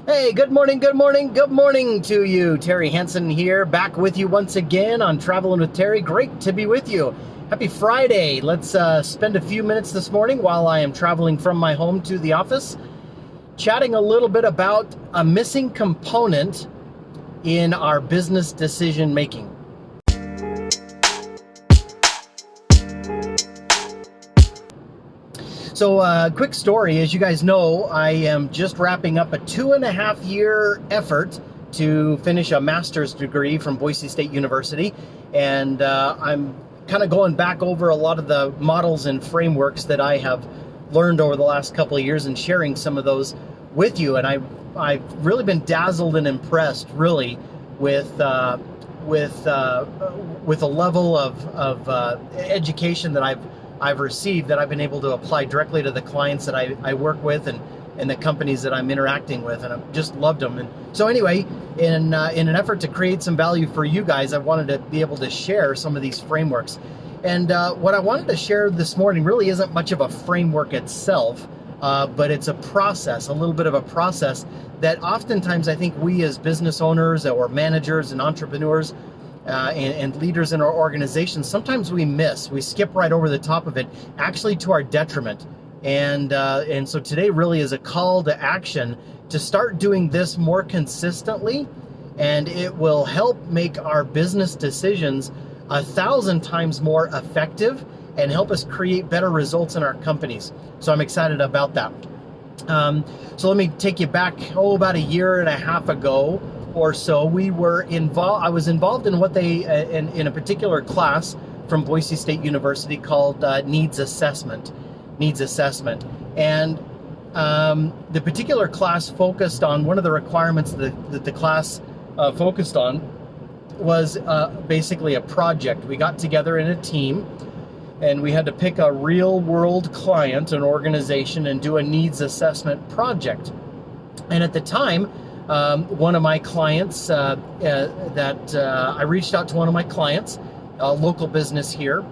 Hey, good morning to you. Terry Hansen here, back with you once again on Traveling with Terry. Great to be with you. Happy Friday. Let's spend a few minutes this morning while I am traveling from my home to the office, chatting a little bit about a missing component in our business decision making. So, quick story, as you guys know, I am just wrapping up a 2.5-year effort to finish a master's degree from Boise State University, and I'm kind of going back over a lot of the models and frameworks that I have learned over the last couple of years and sharing some of those with you. And I've really been dazzled and impressed, really, with the level of education that I've received, that I've been able to apply directly to the clients that I work with and the companies that I'm interacting with, and I've just loved them. And so anyway, in an effort to create some value for you guys, I wanted to be able to share some of these frameworks. And what I wanted to share this morning really isn't much of a framework itself, but it's a process, a little bit of a process that oftentimes I think we as business owners or managers and entrepreneurs and leaders in our organizations, sometimes we skip right over the top of it, actually to our detriment. And so today really is a call to action to start doing this more consistently, and it will help make our business decisions 1,000 times more effective and help us create better results in our companies. So I'm excited about that. So let me take you back, about 1.5 years ago or so. I was involved in what in a particular class from Boise State University called needs assessment. And the particular class focused on, one of the requirements that the class focused on was basically a project. We got together in a team, and we had to pick a real world client, an organization, and do a needs assessment project. And at the time, one of my clients, I reached out to one of my clients, a local business here,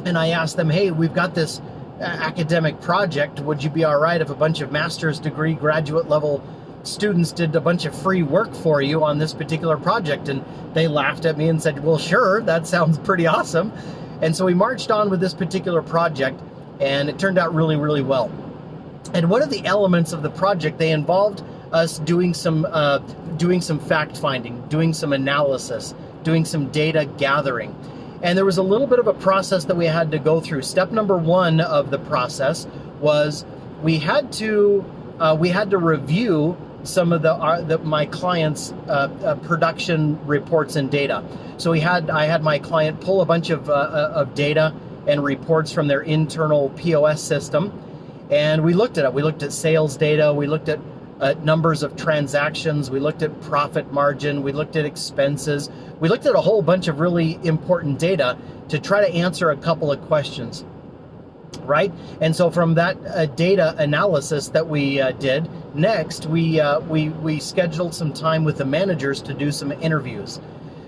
and I asked them, hey, we've got this academic project. Would you be all right if a bunch of master's degree, graduate level students did a bunch of free work for you on this particular project? And they laughed at me and said, well, sure, that sounds pretty awesome. And so we marched on with this particular project, and it turned out really, really well. And one of the elements of the project, they involved us doing some fact finding, doing some analysis, doing some data gathering. And there was a little bit of a process that we had to go through. Step number 1 of the process was we had to review some of my clients' production reports and data. So I had my client pull a bunch of data and reports from their internal POS system, and we looked at it. We looked at sales data. We looked at numbers of transactions. We looked at profit margin. We looked at expenses. We looked at a whole bunch of really important data to try to answer a couple of questions, right? And so from that data analysis that we did, next we scheduled some time with the managers to do some interviews.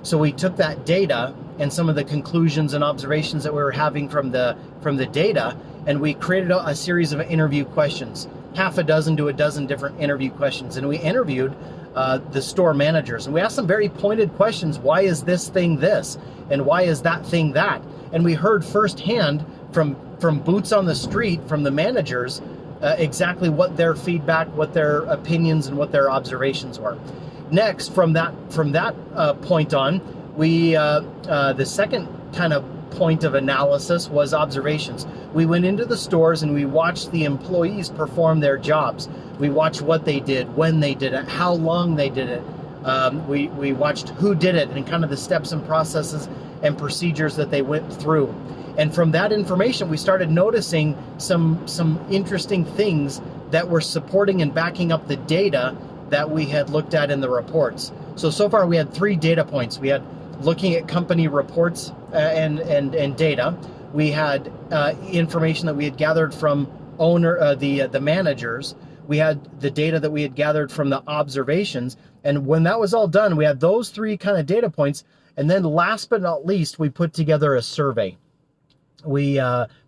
So we took that data and some of the conclusions and observations that we were having from the data, and we created a series of interview questions, half a dozen to a dozen different interview questions. And we interviewed the store managers, and we asked them very pointed questions. Why is this thing this? And why is that thing that? And we heard firsthand from boots on the street, from the managers, exactly what their feedback, what their opinions, and what their observations were. Next, from that point on, the second kind of point of analysis was observations. We went into the stores and we watched the employees perform their jobs. We watched what they did, when they did it, how long they did it. We watched who did it and kind of the steps and processes and procedures that they went through. And from that information, we started noticing some interesting things that were supporting and backing up the data that we had looked at in the reports. So far we had 3 data points. We had looking at company reports and data. We had information that we had gathered from the managers. We had the data that we had gathered from the observations. And when that was all done, we had those 3 kind of data points. And then last but not least, we put together a survey. We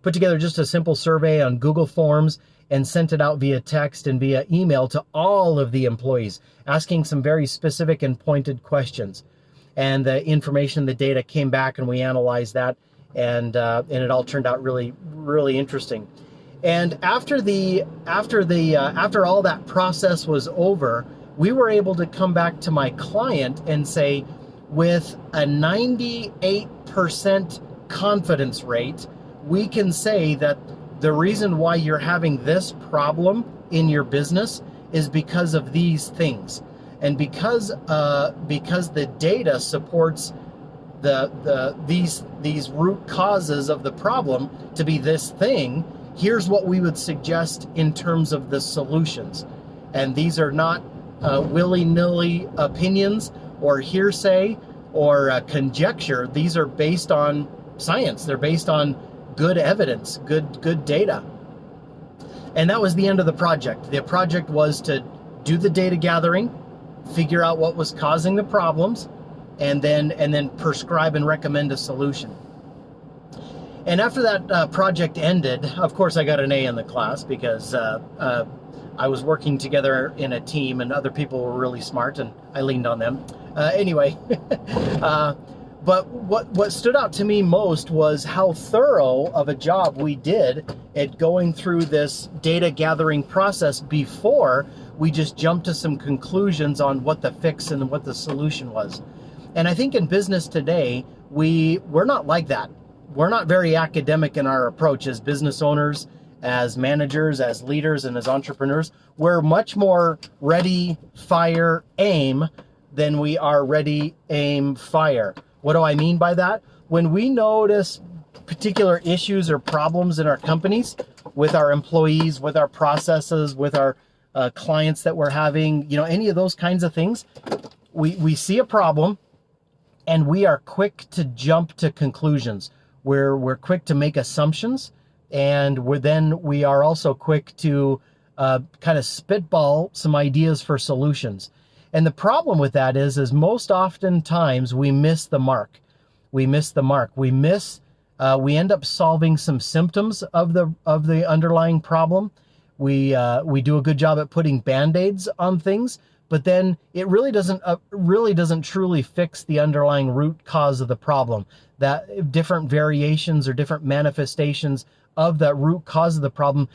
put together just a simple survey on Google Forms, and sent it out via text and via email to all of the employees, asking some very specific and pointed questions. And the information, the data came back, and we analyzed that, and it all turned out really, really interesting. And after all that process was over, we were able to come back to my client and say, with a 98% confidence rate, we can say that the reason why you're having this problem in your business is because of these things. And because the data supports these root causes of the problem to be this thing, here's what we would suggest in terms of the solutions. And these are not willy-nilly opinions or hearsay or conjecture. These are based on science. They're based on good evidence, good data. And that was the end of the project. The project was to do the data gathering, figure out what was causing the problems, and then prescribe and recommend a solution. And after that project ended, of course, I got an A in the class because I was working together in a team, and other people were really smart, and I leaned on them. Anyway, but what stood out to me most was how thorough of a job we did at going through this data gathering process before we just jumped to some conclusions on what the fix and what the solution was. And I think in business today, we're not like that. We're not very academic in our approach as business owners, as managers, as leaders, and as entrepreneurs. We're much more ready, fire, aim than we are ready, aim, fire. What do I mean by that? When we notice particular issues or problems in our companies, with our employees, with our processes, with our clients that we're having, any of those kinds of things, we see a problem and we are quick to jump to conclusions. We're quick to make assumptions, and we are also quick to kind of spitball some ideas for solutions. And the problem with that is most oftentimes we miss the mark. We end up solving some symptoms of the underlying problem. We do a good job at putting Band-Aids on things, but then it really doesn't truly fix the underlying root cause of the problem. That different variations or different manifestations of that root cause of the problem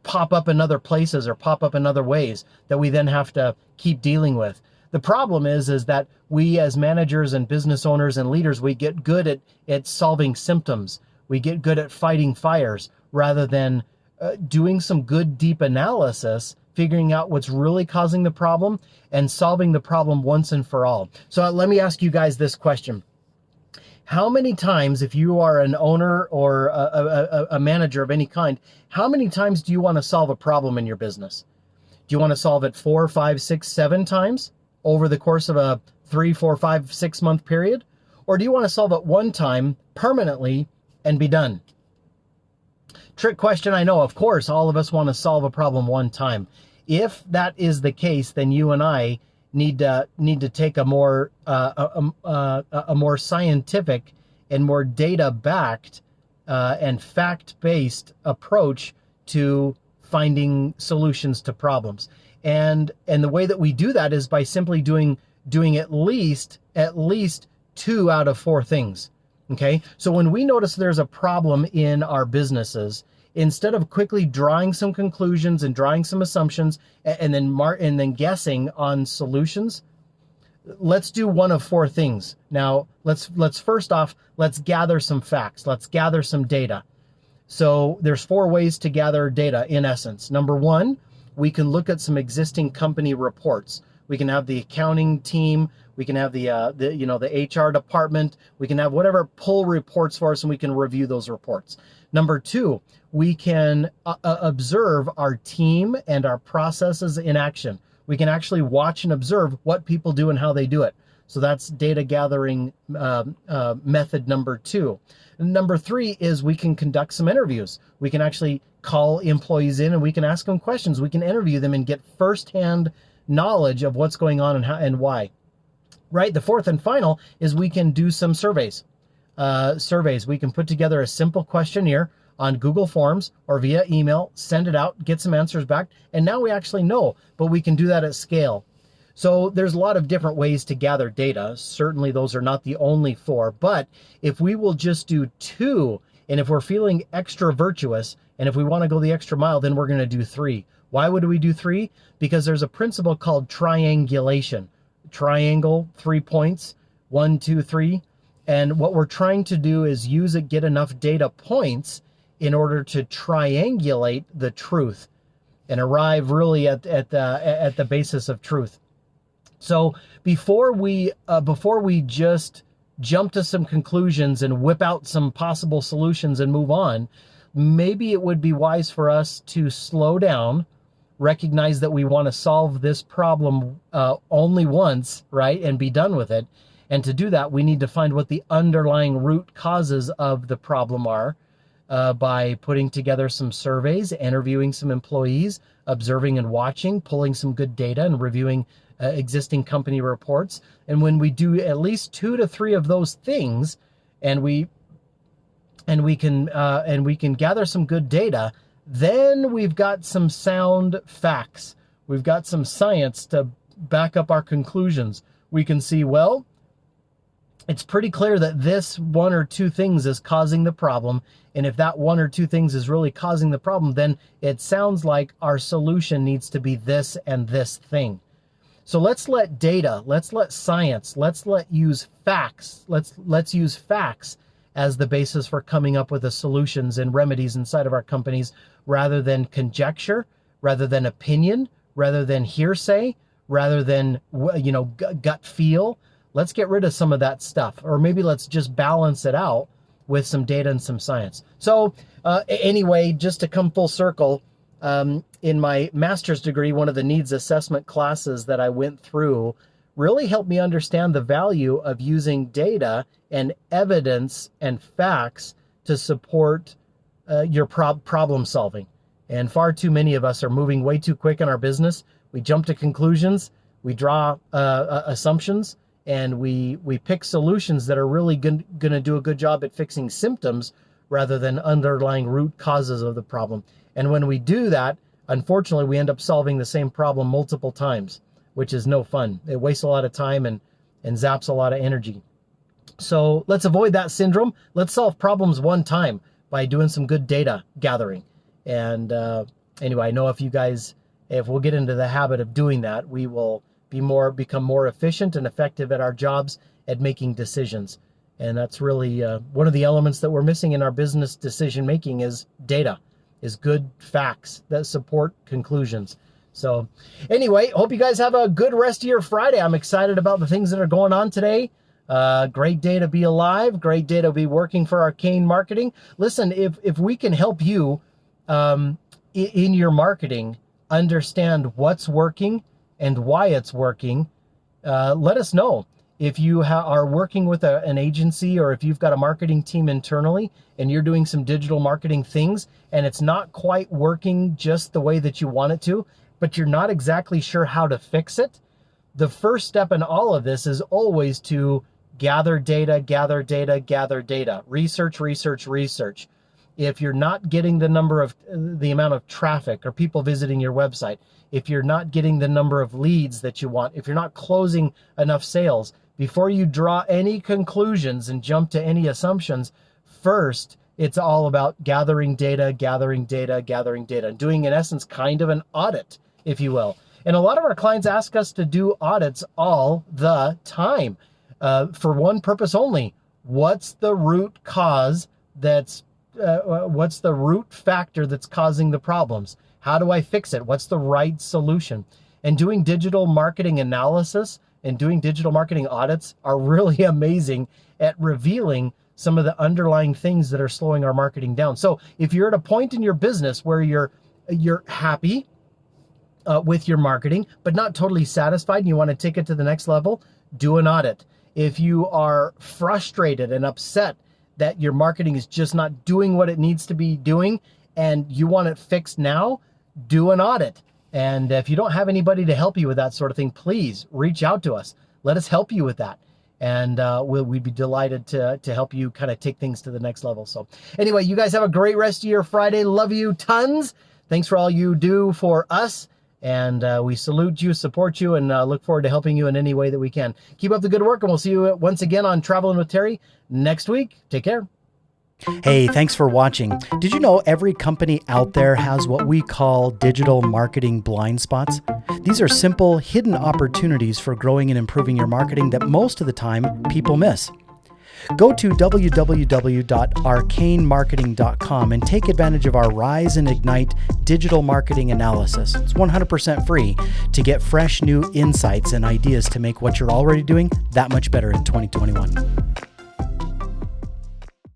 pop up in other places or pop up in other ways that we then have to keep dealing with. The problem is that we as managers and business owners and leaders, we get good at solving symptoms. We get good at fighting fires rather than doing some good deep analysis, figuring out what's really causing the problem and solving the problem once and for all. So let me ask you guys this question. How many times, if you are an owner or a manager of any kind, how many times do you want to solve a problem in your business? Do you want to solve it 4, 5, 6, 7 times over the course of a 3, 4, 5, 6 month period? Or do you want to solve it one time permanently and be done? Trick question, I know. Of course, all of us want to solve a problem one time. If that is the case, then you and I need to take a more scientific and more data-backed and fact-based approach to finding solutions to problems. And the way that we do that is by simply doing at least 2 out of 4 things. Okay? So when we notice there's a problem in our businesses, instead of quickly drawing some conclusions and drawing some assumptions and then guessing on solutions, let's do one of 4 things. Now, let's first off, let's gather some facts. Let's gather some data. So there's 4 ways to gather data in essence. Number 1, we can look at some existing company reports. We can have the accounting team, we can have the HR department, we can have whatever pull reports for us, and we can review those reports. Number 2, we can observe our team and our processes in action. We can actually watch and observe what people do and how they do it. So that's data gathering method number 2. Number 3 is we can conduct some interviews. We can actually call employees in and we can ask them questions. We can interview them and get firsthand knowledge of what's going on and how and why. Right? The 4th and final is we can do some surveys. We can put together a simple questionnaire on Google Forms or via email, send it out, get some answers back, and now we actually know, but we can do that at scale. So there's a lot of different ways to gather data. Certainly those are not the only 4, but if we will just do 2, and if we're feeling extra virtuous, and if we want to go the extra mile, then we're going to do 3. Why would we do 3? Because there's a principle called triangulation. Triangle, 3 points, 1, 2, 3. And what we're trying to do is get enough data points in order to triangulate the truth and arrive really at the basis of truth. So before we just jump to some conclusions and whip out some possible solutions and move on, maybe it would be wise for us to slow down, recognize that we want to solve this problem only once, right, and be done with it. And to do that, we need to find what the underlying root causes of the problem are by putting together some surveys, interviewing some employees, observing and watching, pulling some good data and reviewing existing company reports. And when we do at least 2 to 3 of those things, and we can gather some good data, then we've got some sound facts. We've got some science to back up our conclusions. We can see, well, it's pretty clear that this 1 or 2 things is causing the problem. And if that 1 or 2 things is really causing the problem, then it sounds like our solution needs to be this and this thing. So let's let data, let's let science, let's use facts. Let's use facts as the basis for coming up with the solutions and remedies inside of our companies, rather than conjecture, rather than opinion, rather than hearsay, rather than gut feel. Let's get rid of some of that stuff, or maybe let's just balance it out with some data and some science. So anyway, just to come full circle, in my master's degree, one of the needs assessment classes that I went through really helped me understand the value of using data and evidence and facts to support your problem solving. And far too many of us are moving way too quick in our business. We jump to conclusions, we draw assumptions, and we pick solutions that are really going to do a good job at fixing symptoms rather than underlying root causes of the problem. And when we do that, unfortunately, we end up solving the same problem multiple times, which is no fun. It wastes a lot of time and zaps a lot of energy. So let's avoid that syndrome. Let's solve problems one time by doing some good data gathering. And anyway, I know if we'll get into the habit of doing that, we will become more efficient and effective at our jobs at making decisions. And that's really one of the elements that we're missing in our business decision making is data, is good facts that support conclusions. So anyway, hope you guys have a good rest of your Friday. I'm excited about the things that are going on today. Great day to be alive. Great day to be working for Arcane Marketing. Listen, if we can help you in your marketing understand what's working and why it's working, let us know. If you are working with an agency, or if you've got a marketing team internally and you're doing some digital marketing things and it's not quite working just the way that you want it to, but you're not exactly sure how to fix it, the first step in all of this is always to gather data, research. If you're not getting the amount of traffic or people visiting your website, if you're not getting the number of leads that you want, if you're not closing enough sales, before you draw any conclusions and jump to any assumptions, first, it's all about gathering data, doing, in essence, kind of an audit, if you will. And a lot of our clients ask us to do audits all the time for one purpose only. What's the root cause what's the root factor that's causing the problems? How do I fix it? What's the right solution? And doing digital marketing analysis and doing digital marketing audits are really amazing at revealing some of the underlying things that are slowing our marketing down. So if you're at a point in your business where you're happy with your marketing, but not totally satisfied and you want to take it to the next level, do an audit. If you are frustrated and upset that your marketing is just not doing what it needs to be doing and you want it fixed now, do an audit. And if you don't have anybody to help you with that sort of thing, please reach out to us. Let us help you with that. and we'd be delighted to help you kind of take things to the next level. So anyway, you guys have a great rest of your Friday. Love you tons. Thanks for all you do for us. And we salute you, support you, and look forward to helping you in any way that we can. Keep up the good work, and we'll see you once again on Traveling with Terry next week. Take care. Hey, thanks for watching. Did you know every company out there has what we call digital marketing blind spots? These are simple, hidden opportunities for growing and improving your marketing that most of the time people miss. Go to www.arcanemarketing.com and take advantage of our Rise and Ignite digital marketing analysis. It's 100% free to get fresh new insights and ideas to make what you're already doing that much better in 2021.